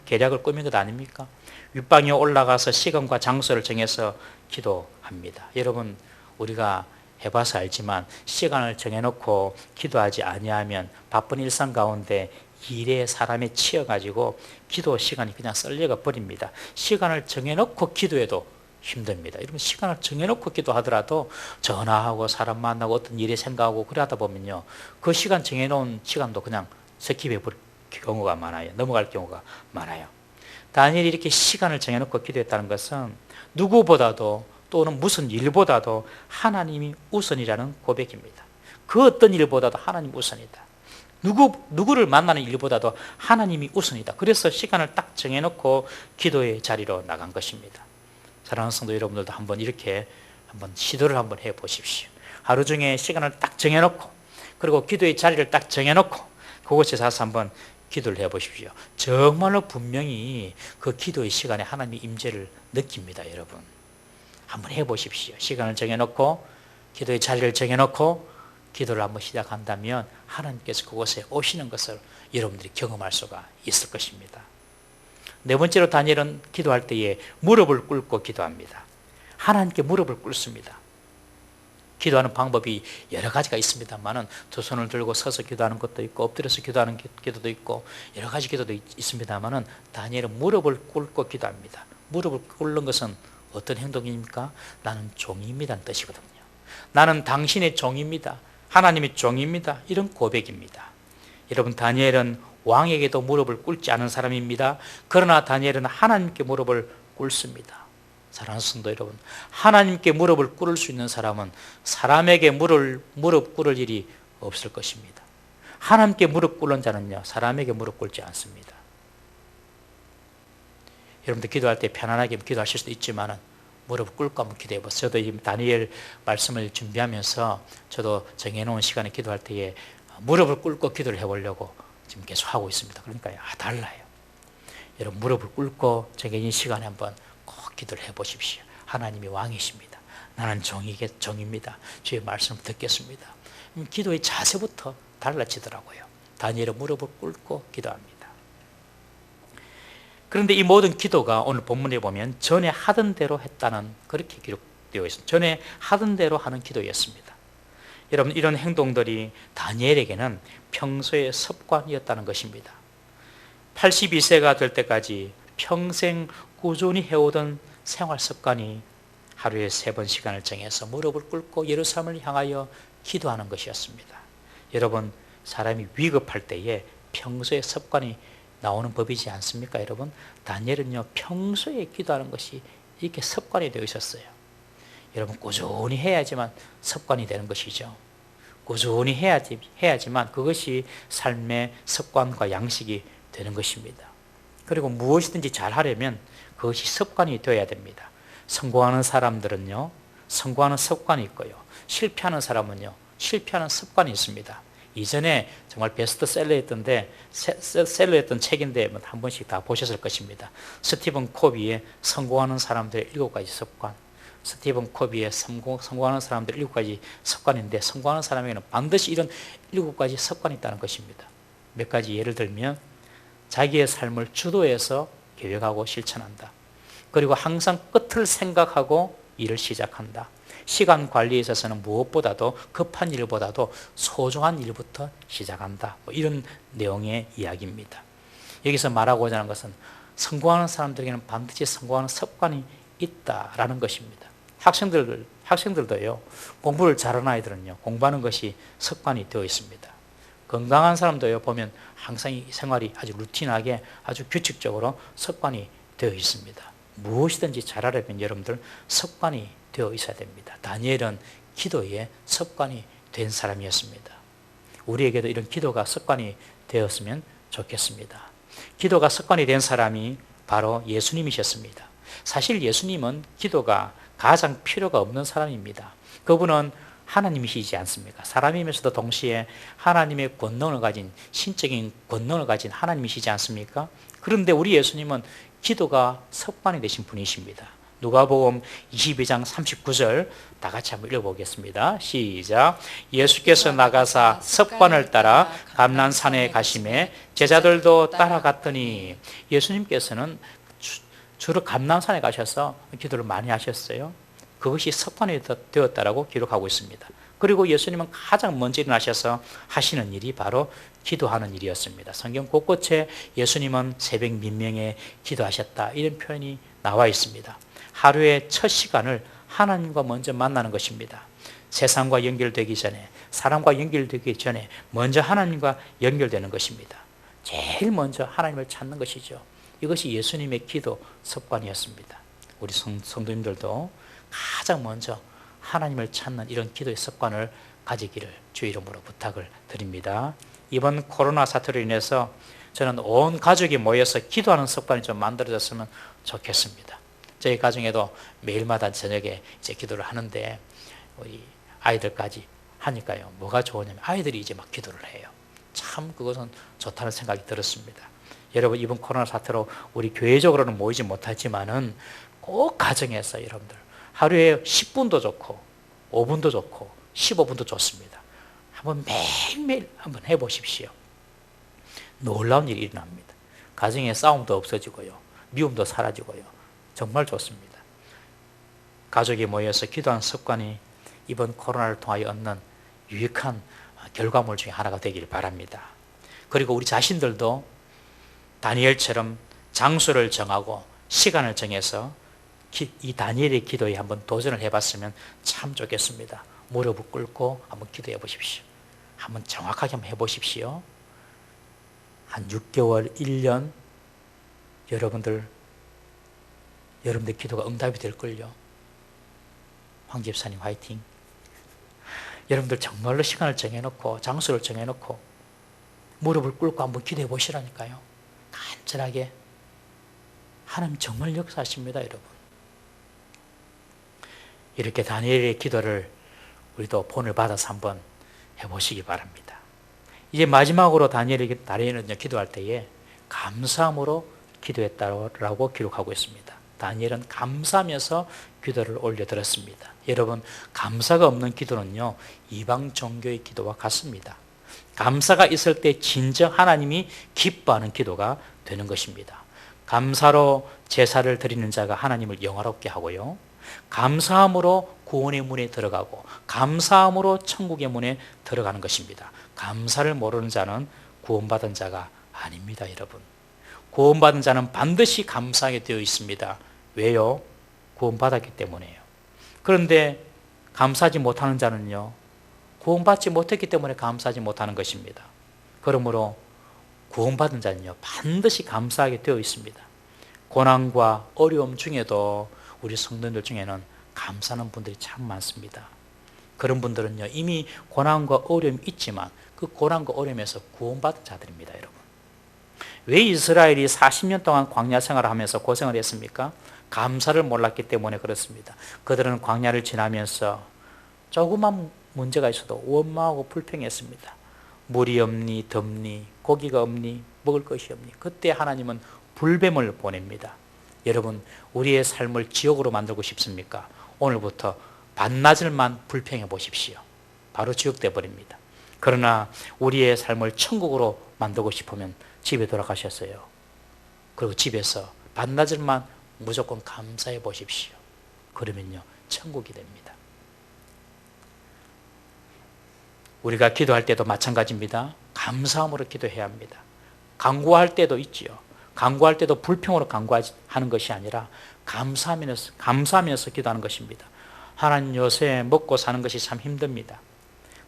계략을 꾸민 것 아닙니까? 윗방에 올라가서 시간과 장소를 정해서 기도합니다. 여러분, 우리가 해봐서 알지만 시간을 정해놓고 기도하지 아니하면 바쁜 일상 가운데 일에 사람이 치여가지고 기도 시간이 그냥 썰려가 버립니다. 시간을 정해놓고 기도해도 힘듭니다. 여러분, 시간을 정해놓고 기도하더라도 전화하고 사람 만나고 어떤 일에 생각하고 그래 하다 보면요, 그 시간 정해놓은 시간도 그냥 스킵해 버릴 경우가 많아요. 넘어갈 경우가 많아요. 다니엘이 이렇게 시간을 정해놓고 기도했다는 것은 누구보다도 또는 무슨 일보다도 하나님이 우선이라는 고백입니다. 그 어떤 일보다도 하나님 우선이다. 누구를 만나는 일보다도 하나님이 우선이다. 그래서 시간을 딱 정해놓고 기도의 자리로 나간 것입니다. 사랑하는 성도 여러분들도 한번 이렇게 한번 시도를 한번 해보십시오. 하루 중에 시간을 딱 정해놓고, 그리고 기도의 자리를 딱 정해놓고 그곳에 가서 한번 기도를 해보십시오. 정말로 분명히 그 기도의 시간에 하나님의 임재를 느낍니다. 여러분, 한번 해보십시오. 시간을 정해놓고 기도의 자리를 정해놓고 기도를 한번 시작한다면 하나님께서 그곳에 오시는 것을 여러분들이 경험할 수가 있을 것입니다. 네 번째로 다니엘은 기도할 때에 무릎을 꿇고 기도합니다. 하나님께 무릎을 꿇습니다. 기도하는 방법이 여러 가지가 있습니다만은 두 손을 들고 서서 기도하는 것도 있고 엎드려서 기도하는 기도도 있고 여러 가지 기도도 있습니다만은 다니엘은 무릎을 꿇고 기도합니다. 무릎을 꿇는 것은 어떤 행동입니까? 나는 종입니다는 뜻이거든요. 나는 당신의 종입니다. 하나님의 종입니다. 이런 고백입니다. 여러분, 다니엘은 왕에게도 무릎을 꿇지 않은 사람입니다. 그러나 다니엘은 하나님께 무릎을 꿇습니다. 사랑하는 성도 여러분, 하나님께 무릎을 꿇을 수 있는 사람은 사람에게 무릎 꿇을 일이 없을 것입니다. 하나님께 무릎 꿇는 자는요, 사람에게 무릎 꿇지 않습니다. 여러분들 기도할 때 편안하게 기도하실 수도 있지만 무릎 꿇고 한번 기도해 보세요. 저도 이 다니엘 말씀을 준비하면서 저도 정해놓은 시간에 기도할 때에 무릎을 꿇고 기도를 해보려고 지금 계속 하고 있습니다. 그러니까 달라요. 여러분, 무릎을 꿇고 정해진 시간에 한번 꼭 기도를 해보십시오. 하나님이 왕이십니다. 나는 종입니다. 주의 말씀 듣겠습니다. 기도의 자세부터 달라지더라고요. 다니엘은 무릎을 꿇고 기도합니다. 그런데 이 모든 기도가 오늘 본문에 보면 전에 하던 대로 했다는, 그렇게 기록되어 있습니다. 전에 하던 대로 하는 기도였습니다. 여러분, 이런 행동들이 다니엘에게는 평소의 습관이었다는 것입니다. 82세가 될 때까지 평생 꾸준히 해오던 생활 습관이 하루에 3번 시간을 정해서 무릎을 꿇고 예루살렘을 향하여 기도하는 것이었습니다. 여러분, 사람이 위급할 때에 평소의 습관이 나오는 법이지 않습니까? 여러분, 다니엘은요, 평소에 기도하는 것이 이렇게 습관이 되어 있었어요. 여러분, 꾸준히 해야지만 습관이 되는 것이죠. 꾸준히 해야지만 그것이 삶의 습관과 양식이 되는 것입니다. 그리고 무엇이든지 잘하려면 그것이 습관이 되어야 됩니다. 성공하는 사람들은요, 성공하는 습관이 있고요, 실패하는 사람은요, 실패하는 습관이 있습니다. 이전에 정말 베스트셀러였던 책인데 한 번씩 다 보셨을 것입니다. 스티븐 코비의 성공하는 사람들의 7가지 습관. 스티븐 코비의 성공하는 사람들의 7가지 습관인데, 성공하는 사람에게는 반드시 이런 7가지 습관이 있다는 것입니다. 몇 가지 예를 들면, 자기의 삶을 주도해서 계획하고 실천한다. 그리고 항상 끝을 생각하고 일을 시작한다. 시간 관리에 있어서는 무엇보다도 급한 일보다도 소중한 일부터 시작한다. 이런 내용의 이야기입니다. 여기서 말하고자 하는 것은 성공하는 사람들에게는 반드시 성공하는 습관이 있다라는 것입니다. 학생들도요, 공부를 잘하는 아이들은요, 공부하는 것이 습관이 되어 있습니다. 건강한 사람도요, 보면 항상 이 생활이 아주 루틴하게 아주 규칙적으로 습관이 되어 있습니다. 무엇이든지 잘하려면 여러분들 습관이 되어 있어야 됩니다. 다니엘은 기도에 습관이 된 사람이었습니다. 우리에게도 이런 기도가 습관이 되었으면 좋겠습니다. 기도가 습관이 된 사람이 바로 예수님이셨습니다. 사실 예수님은 기도가 가장 필요가 없는 사람입니다. 그분은 하나님이시지 않습니까? 사람이면서도 동시에 하나님의 권능을 가진, 신적인 권능을 가진 하나님이시지 않습니까? 그런데 우리 예수님은 기도가 습관이 되신 분이십니다. 누가복음 22장 39절 다 같이 한번 읽어보겠습니다. 시작. 예수께서 나가사 습관을 따라 감난산에 가심에 제자들도 따라갔더니, 예수님께서는 주로 감난산에 가셔서 기도를 많이 하셨어요. 그것이 습관이 되었다라고 기록하고 있습니다. 그리고 예수님은 가장 먼저 일어나셔서 하시는 일이 바로 기도하는 일이었습니다. 성경 곳곳에 예수님은 새벽 민명에 기도하셨다, 이런 표현이 나와 있습니다. 하루의 첫 시간을 하나님과 먼저 만나는 것입니다. 세상과 연결되기 전에, 사람과 연결되기 전에 먼저 하나님과 연결되는 것입니다. 제일 먼저 하나님을 찾는 것이죠. 이것이 예수님의 기도 습관이었습니다. 우리 성도님들도 가장 먼저 하나님을 찾는 이런 기도의 습관을 가지기를 주 이름으로 부탁을 드립니다. 이번 코로나 사태로 인해서 저는 온 가족이 모여서 기도하는 습관이 좀 만들어졌으면 좋겠습니다. 저희 가정에도 매일마다 저녁에 이제 기도를 하는데, 우리 아이들까지 하니까요, 뭐가 좋으냐면 아이들이 이제 막 기도를 해요. 참 그것은 좋다는 생각이 들었습니다. 여러분, 이번 코로나 사태로 우리 교회적으로는 모이지 못하지만은 꼭 가정에서 여러분들 하루에 10분도 좋고 5분도 좋고 15분도 좋습니다. 한번 매일매일 한번 해보십시오. 놀라운 일이 일어납니다. 가정에 싸움도 없어지고요, 미움도 사라지고요, 정말 좋습니다. 가족이 모여서 기도하는 습관이 이번 코로나를 통하여 얻는 유익한 결과물 중에 하나가 되길 바랍니다. 그리고 우리 자신들도 다니엘처럼 장소를 정하고 시간을 정해서 이 다니엘의 기도에 한번 도전을 해봤으면 참 좋겠습니다. 무릎을 꿇고 한번 기도해 보십시오. 한번 정확하게 한번 해보십시오. 한 6개월, 1년 여러분들 기도가 응답이 될걸요. 황 집사님 화이팅. 여러분들 정말로 시간을 정해놓고 장소를 정해놓고 무릎을 꿇고 한번 기도해 보시라니까요. 간절하게. 하나님 정말 역사하십니다, 여러분. 이렇게 다니엘의 기도를 우리도 본을 받아서 한번 해보시기 바랍니다. 이제 마지막으로 다니엘은 기도할 때에 감사함으로 기도했다고 기록하고 있습니다. 다니엘은 감사하면서 기도를 올려드렸습니다. 여러분, 감사가 없는 기도는요, 이방 종교의 기도와 같습니다. 감사가 있을 때 진정 하나님이 기뻐하는 기도가 되는 것입니다. 감사로 제사를 드리는 자가 하나님을 영화롭게 하고요, 감사함으로 구원의 문에 들어가고 감사함으로 천국의 문에 들어가는 것입니다. 감사를 모르는 자는 구원받은 자가 아닙니다, 여러분. 구원받은 자는 반드시 감사하게 되어 있습니다. 왜요? 구원받았기 때문에요. 그런데 감사하지 못하는 자는요, 구원받지 못했기 때문에 감사하지 못하는 것입니다. 그러므로 구원받은 자는요, 반드시 감사하게 되어 있습니다. 고난과 어려움 중에도 우리 성도님들 중에는 감사하는 분들이 참 많습니다. 그런 분들은요, 이미 고난과 어려움이 있지만 그 고난과 어려움에서 구원받은 자들입니다, 여러분. 왜 이스라엘이 40년 동안 광야 생활을 하면서 고생을 했습니까? 감사를 몰랐기 때문에 그렇습니다. 그들은 광야를 지나면서 조그만 문제가 있어도 원망하고 불평했습니다. 물이 없니, 덥니, 고기가 없니, 먹을 것이 없니. 그때 하나님은 불뱀을 보냅니다. 여러분, 우리의 삶을 지옥으로 만들고 싶습니까? 오늘부터 반나절만 불평해 보십시오. 바로 지옥 되어버립니다. 그러나 우리의 삶을 천국으로 만들고 싶으면 집에 돌아가셨어요. 그리고 집에서 반나절만 무조건 감사해 보십시오. 그러면요, 천국이 됩니다. 우리가 기도할 때도 마찬가지입니다. 감사함으로 기도해야 합니다. 간구할 때도 있지요. 간구할 때도 불평으로 간구하는 것이 아니라 감사하면서 기도하는 것입니다. 하나님, 요새 먹고 사는 것이 참 힘듭니다.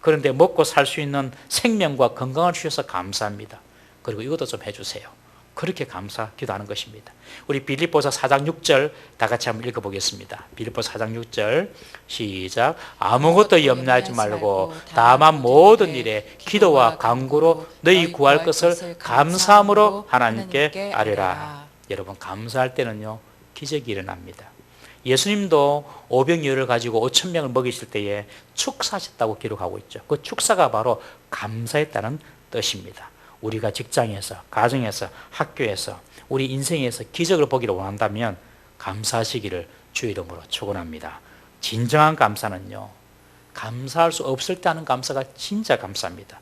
그런데 먹고 살 수 있는 생명과 건강을 주셔서 감사합니다. 그리고 이것도 좀 해주세요. 그렇게 감사 기도하는 것입니다. 우리 빌립보서 4장 6절 다 같이 한번 읽어보겠습니다. 빌립보서 4장 6절 시작. 아무것도 염려하지 말고 다만 모든 일에 기도와 간구로 너희 구할 것을 감사함으로 하나님께 아뢰라. 여러분, 감사할 때는요 기적이 일어납니다. 예수님도 오병이어를 가지고 5천 명을 먹이실 때에 축사하셨다고 기록하고 있죠. 그 축사가 바로 감사했다는 뜻입니다. 우리가 직장에서, 가정에서, 학교에서, 우리 인생에서 기적을 보기를 원한다면 감사하시기를 주의 이름으로 축원합니다. 진정한 감사는요, 감사할 수 없을 때 하는 감사가 진짜 감사합니다.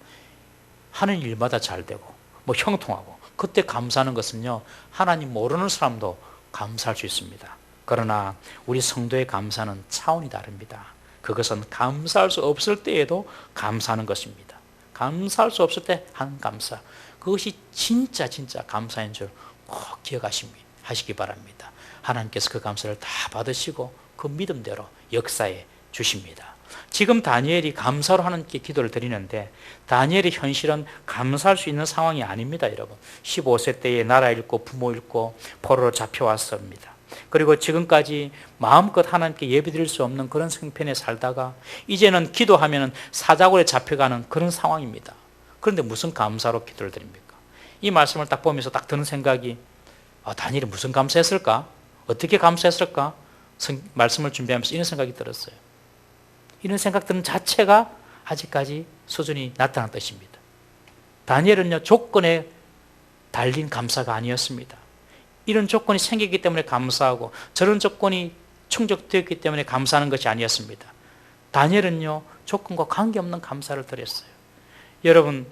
하는 일마다 잘 되고 뭐 형통하고, 그때 감사하는 것은요 하나님 모르는 사람도 감사할 수 있습니다. 그러나 우리 성도의 감사는 차원이 다릅니다. 그것은 감사할 수 없을 때에도 감사하는 것입니다. 감사할 수 없을 때 하는 감사, 그것이 진짜 감사인 줄 꼭 기억하시기 바랍니다. 하나님께서 그 감사를 다 받으시고 그 믿음대로 역사해 주십니다. 지금 다니엘이 감사로 하는 기도를 드리는데, 다니엘의 현실은 감사할 수 있는 상황이 아닙니다. 여러분, 15세 때에 나라 잃고 부모 잃고 포로로 잡혀왔습니다. 그리고 지금까지 마음껏 하나님께 예배드릴 수 없는 그런 생편에 살다가 이제는 기도하면 사자굴에 잡혀가는 그런 상황입니다. 그런데 무슨 감사로 기도를 드립니까? 이 말씀을 딱 보면서 딱 드는 생각이, 다니엘이 무슨 감사했을까? 어떻게 감사했을까? 말씀을 준비하면서 이런 생각이 들었어요. 이런 생각 드는 자체가 아직까지 수준이 낮다는 뜻입니다. 다니엘은요 조건에 달린 감사가 아니었습니다. 이런 조건이 생기기 때문에 감사하고 저런 조건이 충족되었기 때문에 감사하는 것이 아니었습니다. 다니엘은요 조건과 관계없는 감사를 드렸어요. 여러분,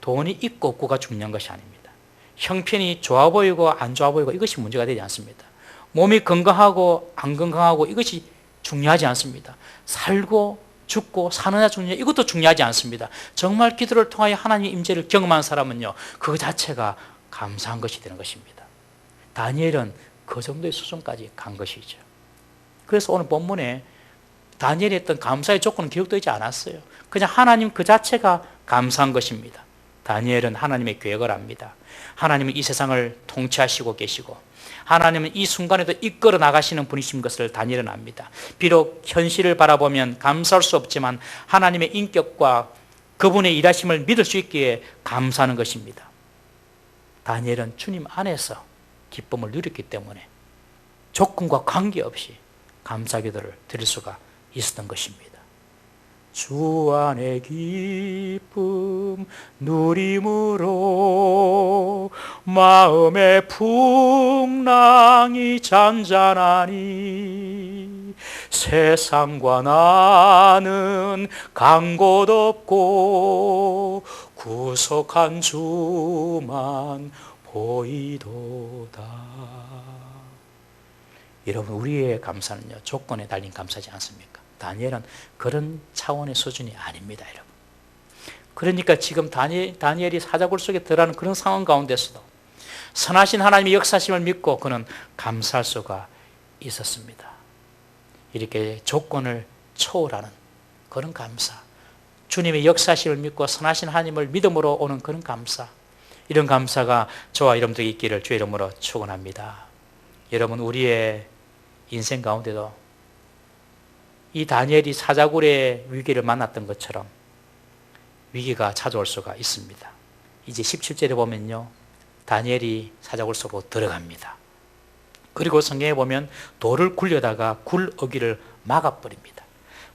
돈이 있고 없고가 중요한 것이 아닙니다. 형편이 좋아 보이고 안 좋아 보이고 이것이 문제가 되지 않습니다. 몸이 건강하고 안 건강하고 이것이 중요하지 않습니다. 살고 죽고 사느냐 죽느냐 이것도 중요하지 않습니다. 정말 기도를 통하여 하나님의 임재를 경험한 사람은요 그 자체가 감사한 것이 되는 것입니다. 다니엘은 그 정도의 수준까지 간 것이죠. 그래서 오늘 본문에 다니엘이 했던 감사의 조건은 기록되지 않았어요. 그냥 하나님 그 자체가 감사한 것입니다. 다니엘은 하나님의 계획을 압니다. 하나님은 이 세상을 통치하시고 계시고 하나님은 이 순간에도 이끌어 나가시는 분이신 것을 다니엘은 압니다. 비록 현실을 바라보면 감사할 수 없지만 하나님의 인격과 그분의 일하심을 믿을 수 있기에 감사하는 것입니다. 다니엘은 주님 안에서 기쁨을 누렸기 때문에 조건과 관계없이 감사 기도를 드릴 수가 있었던 것입니다. 주 안에 기쁨 누림으로 마음의 풍랑이 잔잔하니 세상과 나는 간 곳 없고 구속한 주만 보이도다. 여러분, 우리의 감사는요 조건에 달린 감사지 않습니까? 다니엘은 그런 차원의 수준이 아닙니다, 여러분. 그러니까 지금 다니엘이 사자굴 속에 들어가는 그런 상황 가운데서도 선하신 하나님의 역사심을 믿고 그는 감사할 수가 있었습니다. 이렇게 조건을 초월하는 그런 감사, 주님의 역사심을 믿고 선하신 하나님을 믿음으로 오는 그런 감사, 이런 감사가 저와 여러분들에게 있기를 주의 이름으로 축원합니다. 여러분, 우리의 인생 가운데도 이 다니엘이 사자굴의 위기를 만났던 것처럼 위기가 찾아올 수가 있습니다. 이제 17절에 보면요, 다니엘이 사자굴 속으로 들어갑니다. 그리고 성경에 보면 돌을 굴려다가 굴 어귀를 막아버립니다.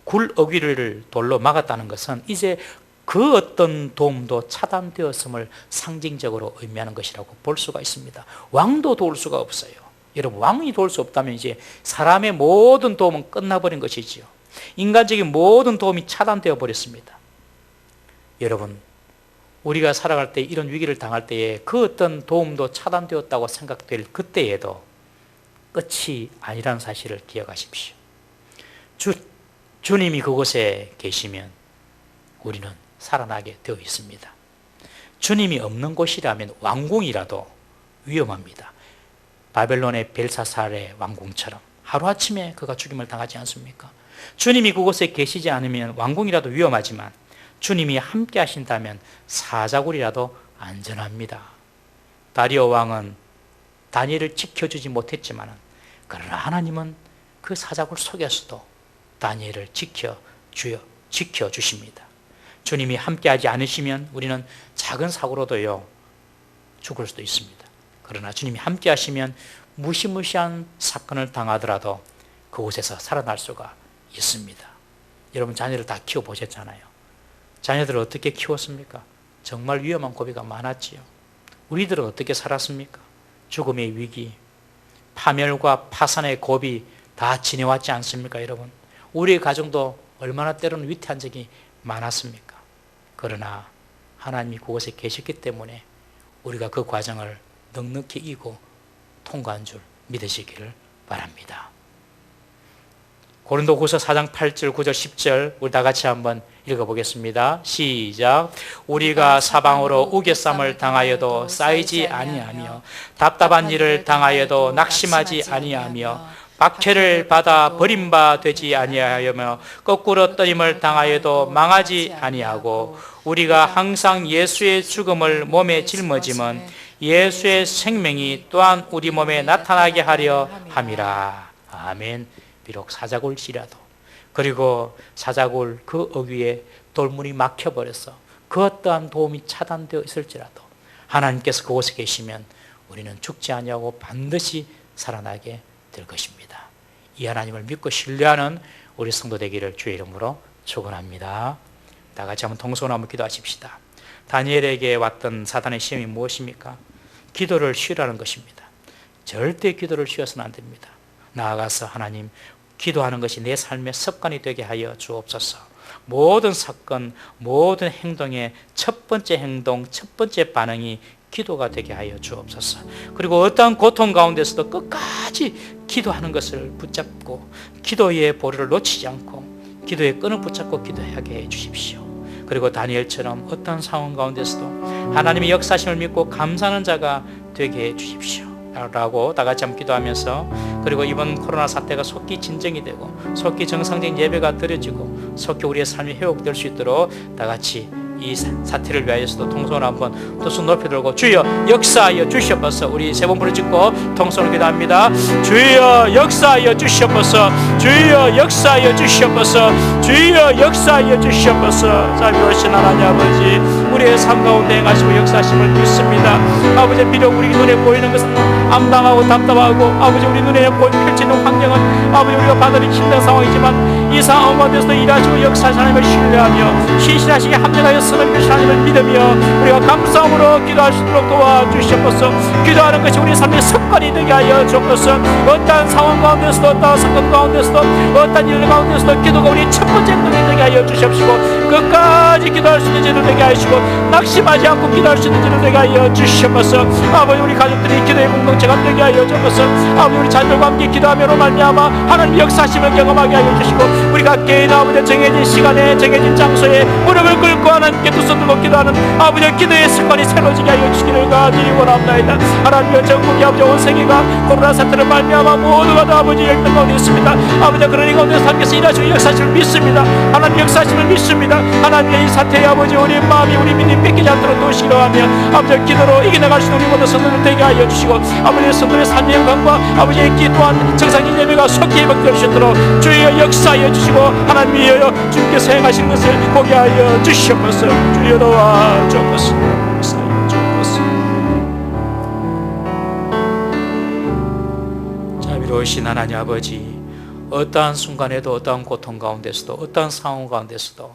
굴 어귀를 돌로 막았다는 것은 이제 그 어떤 도움도 차단되었음을 상징적으로 의미하는 것이라고 볼 수가 있습니다. 왕도 도울 수가 없어요. 여러분, 왕이 도울 수 없다면 이제 사람의 모든 도움은 끝나버린 것이지요. 인간적인 모든 도움이 차단되어 버렸습니다. 여러분, 우리가 살아갈 때 이런 위기를 당할 때에 그 어떤 도움도 차단되었다고 생각될 그때에도 끝이 아니라는 사실을 기억하십시오. 주님이 그곳에 계시면 우리는 살아나게 되어 있습니다. 주님이 없는 곳이라면 왕궁이라도 위험합니다. 바벨론의 벨사살의 왕궁처럼 하루아침에 그가 죽임을 당하지 않습니까? 주님이 그곳에 계시지 않으면 왕궁이라도 위험하지만 주님이 함께 하신다면 사자굴이라도 안전합니다. 다리오 왕은 다니엘을 지켜주지 못했지만 그러나 하나님은 그 사자굴 속에서도 다니엘을 지켜주십니다. 주님이 함께하지 않으시면 우리는 작은 사고로도요 죽을 수도 있습니다. 그러나 주님이 함께하시면 무시무시한 사건을 당하더라도 그곳에서 살아날 수가 있습니다. 여러분 자녀를 다 키워보셨잖아요. 자녀들을 어떻게 키웠습니까? 정말 위험한 고비가 많았지요. 우리들은 어떻게 살았습니까? 죽음의 위기, 파멸과 파산의 고비 다 지내왔지 않습니까, 여러분? 우리의 가정도 얼마나 때로는 위태한 적이 많았습니까? 그러나 하나님이 그곳에 계셨기 때문에 우리가 그 과정을 넉넉히 이기고 통과한 줄 믿으시기를 바랍니다. 고린도후서 4장 8절, 9절, 10절 우리 다 같이 한번 읽어보겠습니다. 시작. 우리가 사방으로 우겨쌈을 당하여도 쌓이지 아니하며 답답한 일을 당하여도 낙심하지 아니하며 박해를 받아 버림바 되지 아니하며 거꾸로 떠임을 당하여도 망하지 아니하고 우리가 항상 예수의 죽음을 몸에 짊어짐은 예수의 생명이 또한 우리 몸에 나타나게 하려 함이라. 아멘. 비록 사자굴이라도 그리고 사자굴 그 어귀에 돌문이 막혀버려서 그 어떠한 도움이 차단되어 있을지라도 하나님께서 그곳에 계시면 우리는 죽지 아니하고 반드시 살아나게 될 것입니다. 이 하나님을 믿고 신뢰하는 우리 성도 되기를 주의 이름으로 축원합니다. 다 같이 한번 동서로 한번 기도하십시다. 다니엘에게 왔던 사단의 시험이 무엇입니까? 기도를 쉬라는 것입니다. 절대 기도를 쉬어서는 안 됩니다. 나아가서 하나님 기도하는 것이 내 삶의 습관이 되게 하여 주옵소서. 모든 사건, 모든 행동의 첫 번째 행동, 첫 번째 반응이 기도가 되게 하여 주옵소서. 그리고 어떠한 고통 가운데서도 끝까지 기도하는 것을 붙잡고 기도의 보루를 놓치지 않고 기도의 끈을 붙잡고 기도하게 해 주십시오. 그리고 다니엘처럼 어떤 상황 가운데서도 하나님의 역사심을 믿고 감사하는 자가 되게 해 주십시오 라고 다 같이 한번 기도하면서, 그리고 이번 코로나 사태가 속히 진정이 되고 속히 정상적인 예배가 드려지고 속히 우리의 삶이 회복될 수 있도록 다 같이 이 사태를 위하여서도 통성을 한번 두 손 높이 들고 주여 역사하여 주시옵소서. 우리 세 번 부르짖고 통성을 기도합니다. 주여 역사하여 주시옵소서. 주여 역사하여 주시옵소서. 주여 역사하여 주시옵소서. 자비로우신 하나님 아버지, 우리의 삶 가운데 행하시고 역사하심을 믿습니다. 아버지, 비록 우리 눈에 보이는 것은 암담하고 답답하고 아버지 우리 눈에 펼치는 환경은 아버지 우리가 받아들이기 힘든 상황이지만 이 상황 가운데서도 일하시고 역사하시는 하나님을 신뢰하며 신실하시게 합력하여 선을 펴신 하나님을 믿으며 우리가 감사함으로 기도할 수 있도록 도와주시옵소서. 기도하는 것이 우리 삶의 습관이 되게 하여 주옵소서. 어떠한 상황 가운데서도 어떠한 사건 가운데서도 어떠한 일 가운데서도 기도가 우리 첫 번째 행동이 되게 하여 주시옵시고 끝까지 기도할 수 있는 제도 되게 하시고 낙심하지 않고 기도할 수 있는 제도 되게 하여 주시옵소서. 아버지, 우리 가족들이 기도의 공동체가 되게 하여 주옵소서. 아버지, 우리 자녀들과 함께 기도하며로 말미암아 하나님 역사하심을 경험하게 하여 주시고 우리가 깨인 아버지 정해진 시간에 정해진 장소에 무릎을 꿇고 하나님께 두 손 들고 기도하는 아버지 기도의 습관이 새로지게 하여 주시기를 간절히 원합니다. 하나님의 전국이 아버지 온 세계가 코로나 사태를 말미암아 모두가 다 아버지 열등 가운데 있습니다. 아버지, 그러니 가운데서 하나님께서 일하시는 역사심을 믿습니다. 하나님 역사심을 믿습니다. 하나님의 이 사태에 아버지 우리 마음이 우리 믿음이 뺏기지 않도록 도우시기로 하며 아버지 기도로 이겨나갈 수 있는 우리 모든 성도들 되게 하여 주시고 아버지 성도의 삶의 영광과 아버지의 기 또한 정상적인 예배가 속히 회복될 수 있도록 주여 역사하여 주시고 하나님 이여 주님께서 행하신 것을 보게 하여 주시옵소서. 주여 도와주옵소서. 역사하여 주옵소서. 자비로우신 하나님 아버지, 어떠한 순간에도 어떠한 고통 가운데서도 어떠한 상황 가운데서도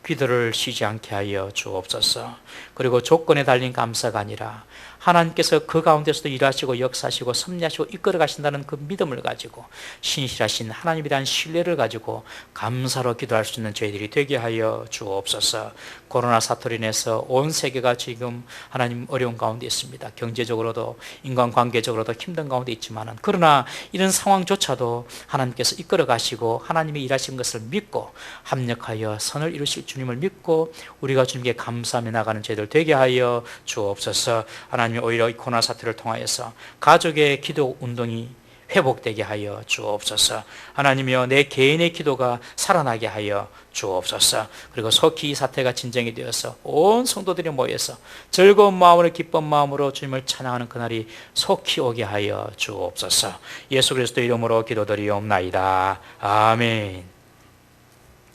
기도를 쉬지 않게 하여 주옵소서. 그리고 조건에 달린 감사가 아니라 하나님께서 그 가운데서도 일하시고 역사하시고 섭리하시고 이끌어 가신다는 그 믿음을 가지고 신실하신 하나님에 대한 신뢰를 가지고 감사로 기도할 수 있는 저희들이 되게 하여 주옵소서. 코로나 사태로 인해서 온 세계가 지금 하나님 어려운 가운데 있습니다. 경제적으로도 인간관계적으로도 힘든 가운데 있지만 그러나 이런 상황조차도 하나님께서 이끌어 가시고 하나님이 일하신 것을 믿고 합력하여 선을 이루실 주님을 믿고 우리가 주님께 감사하며 나가는 저희들 되게 하여 주옵소서. 하나님, 오히려 이 코로나 사태를 통하여서 가족의 기도 운동이 회복되게 하여 주옵소서. 하나님이여, 내 개인의 기도가 살아나게 하여 주옵소서. 그리고 속히 이 사태가 진정이 되어서 온 성도들이 모여서 즐거운 마음으로 기쁜 마음으로 주님을 찬양하는 그날이 속히 오게 하여 주옵소서. 예수 그리스도 이름으로 기도드리옵나이다. 아멘.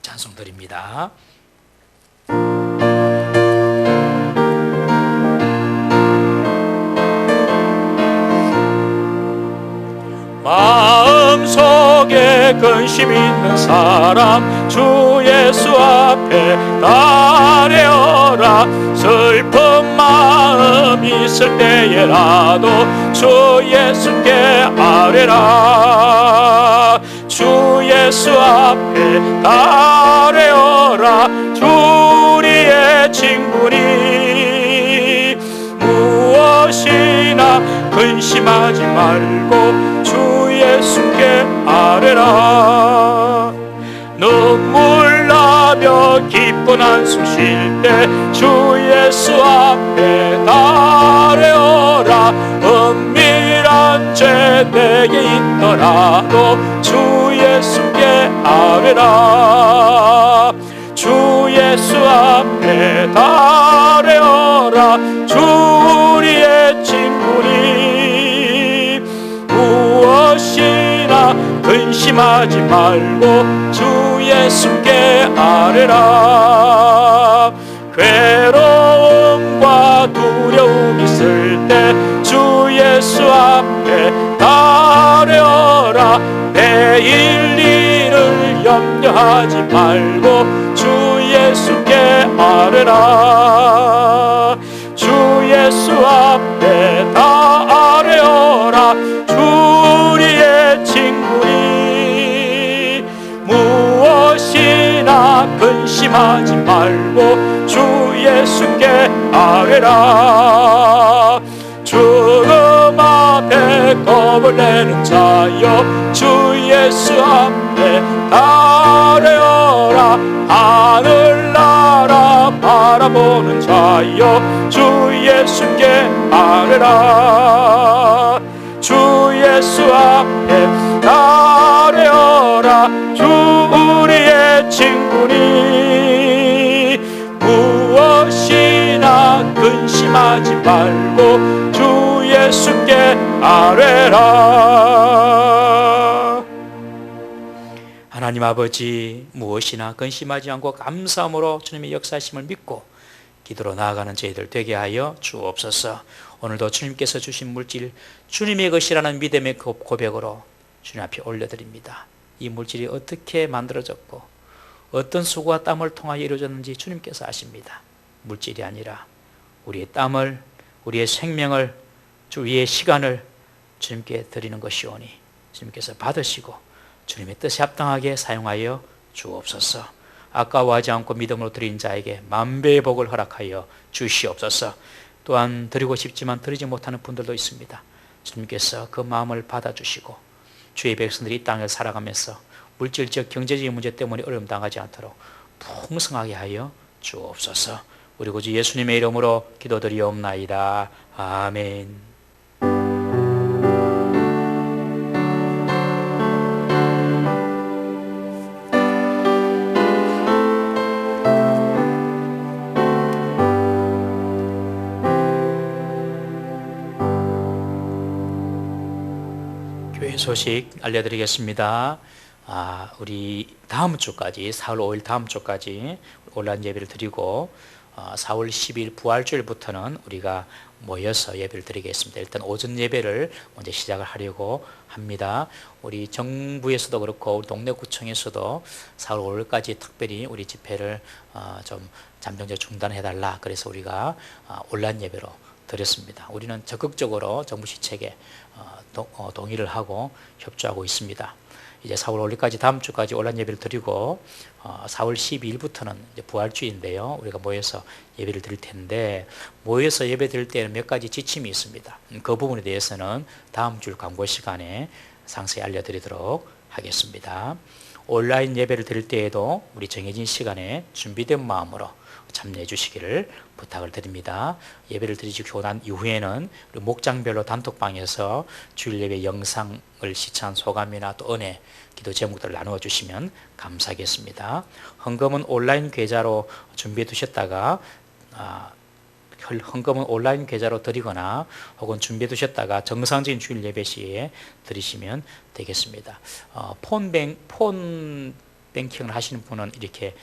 찬송 드립니다. 마음속에 근심 있는 사람 주 예수 앞에 달려라. 슬픈 마음 있을 때에라도 주 예수께 아뢰라. 주 예수 앞에 달려라. 주 우리의 친구니 무엇이나 근심하지 말고 주 예수께 아뢰라. 눈물 나며 기쁜 한숨 쉴 때 주 예수 앞에 달려라. 은밀한 죄 내게 있더라도 주 예수께 아뢰라. 주 예수 앞에 달려라. 주 우리의 친구니 무엇이나 근심하지 말고 주 예수께 아뢰라. 괴로움과 두려움 있을 때 주 예수 앞에 달려라. 내일 일을 염려하지 말고 주 예수께 아뢰라. 주 예수 앞에 달려라. 주 우리의 친구니 무엇이나 근심하지 말고 주 예수께 아뢰라. 죽음 앞에 겁을 내는 자여 주 예수 앞에 달려라. 하늘나라 바라보는 자여 주 예수께 아뢰라. 주 예수 앞에 달려라. 주 우리의 친구니 무엇이나 근심하지 말고 주 예수께 아뢰라. 하나님 아버지, 무엇이나 근심하지 않고 감사함으로 주님의 역사심을 믿고 기도로 나아가는 저희들 되게 하여 주옵소서. 오늘도 주님께서 주신 물질, 주님의 것이라는 믿음의 고백으로 주님 앞에 올려드립니다. 이 물질이 어떻게 만들어졌고 어떤 수고와 땀을 통하여 이루어졌는지 주님께서 아십니다. 물질이 아니라 우리의 땀을, 우리의 생명을, 우리의 시간을 주님께 드리는 것이오니 주님께서 받으시고 주님의 뜻에 합당하게 사용하여 주옵소서. 아까워하지 않고 믿음으로 드린 자에게 만배의 복을 허락하여 주시옵소서. 또한 드리고 싶지만 드리지 못하는 분들도 있습니다. 주님께서 그 마음을 받아주시고 주의 백성들이 이 땅을 살아가면서 물질적 경제적인 문제 때문에 어려움 당하지 않도록 풍성하게 하여 주옵소서. 우리 구주 예수님의 이름으로 기도드리옵나이다. 아멘. 교회 소식 알려드리겠습니다. 우리 다음 주까지 4월 5일 다음 주까지 온라인 예배를 드리고 4월 10일 부활주일부터는 우리가 모여서 예배를 드리겠습니다. 일단 오전 예배를 먼저 시작을 하려고 합니다. 우리 정부에서도 그렇고 우리 동네 구청에서도 4월 5일까지 특별히 우리 집회를 좀 잠정적으로 중단해달라. 그래서 우리가 온라인 예배로 드렸습니다. 우리는 적극적으로 정부 시책에 동의를 하고 협조하고 있습니다. 이제 4월 5일까지 다음 주까지 온라인 예배를 드리고 4월 12일부터는 이제 부활주인데요. 우리가 모여서 예배를 드릴 텐데 모여서 예배 드릴 때는 몇 가지 지침이 있습니다. 그 부분에 대해서는 다음 주 광고 시간에 상세히 알려드리도록 하겠습니다. 온라인 예배를 드릴 때에도 우리 정해진 시간에 준비된 마음으로 참여해 주시기를 부탁을 드립니다. 예배를 드리시고 난 이후에는 우리 목장별로 단톡방에서 주일 예배 영상을 시청한 소감이나 또 은혜, 기도 제목들을 나누어 주시면 감사하겠습니다. 헌금은 온라인 계좌로 준비해 두셨다가 헌금은 온라인 계좌로 드리거나 혹은 준비해 두셨다가 정상적인 주일 예배 시에 드리시면 되겠습니다. 폰 뱅킹을 하시는 분은 이렇게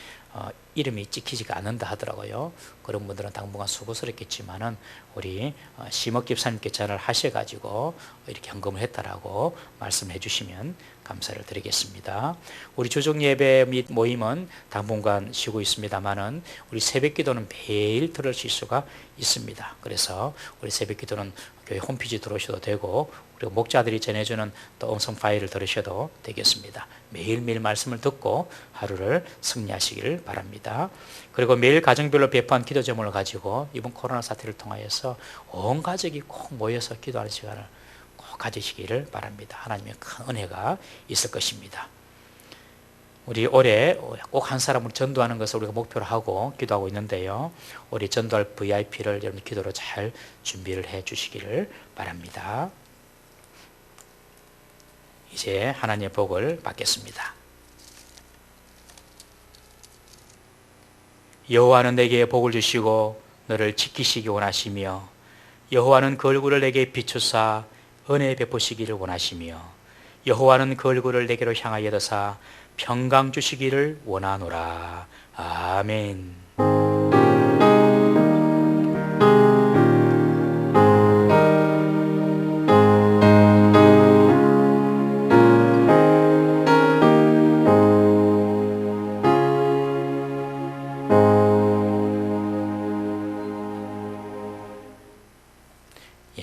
이름이 찍히지가 않는다 하더라고요. 그런 분들은 당분간 수고스럽겠지만은 우리 심옥 집사님께 전화를 하셔가지고 이렇게 헌금을 했다라고 말씀해 주시면 감사를 드리겠습니다. 우리 조정 예배 및 모임은 당분간 쉬고 있습니다만은 우리 새벽 기도는 매일 들으실 수가 있습니다. 그래서 우리 새벽 기도는 교회 홈페이지 들어오셔도 되고 그리고 목자들이 전해주는 또 음성 파일을 들으셔도 되겠습니다. 매일매일 말씀을 듣고 하루를 승리하시길 바랍니다. 그리고 매일 가정별로 배포한 기도 제목을 가지고 이번 코로나 사태를 통하여서 온 가족이 꼭 모여서 기도하는 시간을 꼭 가지시기를 바랍니다. 하나님의 큰 은혜가 있을 것입니다. 우리 올해 꼭 한 사람을 전도하는 것을 우리가 목표로 하고 기도하고 있는데요. 우리 전도할 VIP를 여러분 기도로 잘 준비를 해 주시기를 바랍니다. 이제 하나님의 복을 받겠습니다. 여호와는 내게 복을 주시고 너를 지키시기 원하시며 여호와는 그 얼굴을 내게 비추사 은혜 베푸시기를 원하시며 여호와는 그 얼굴을 내게로 향하여 드사 평강 주시기를 원하노라. 아멘.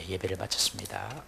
예배를 마쳤습니다.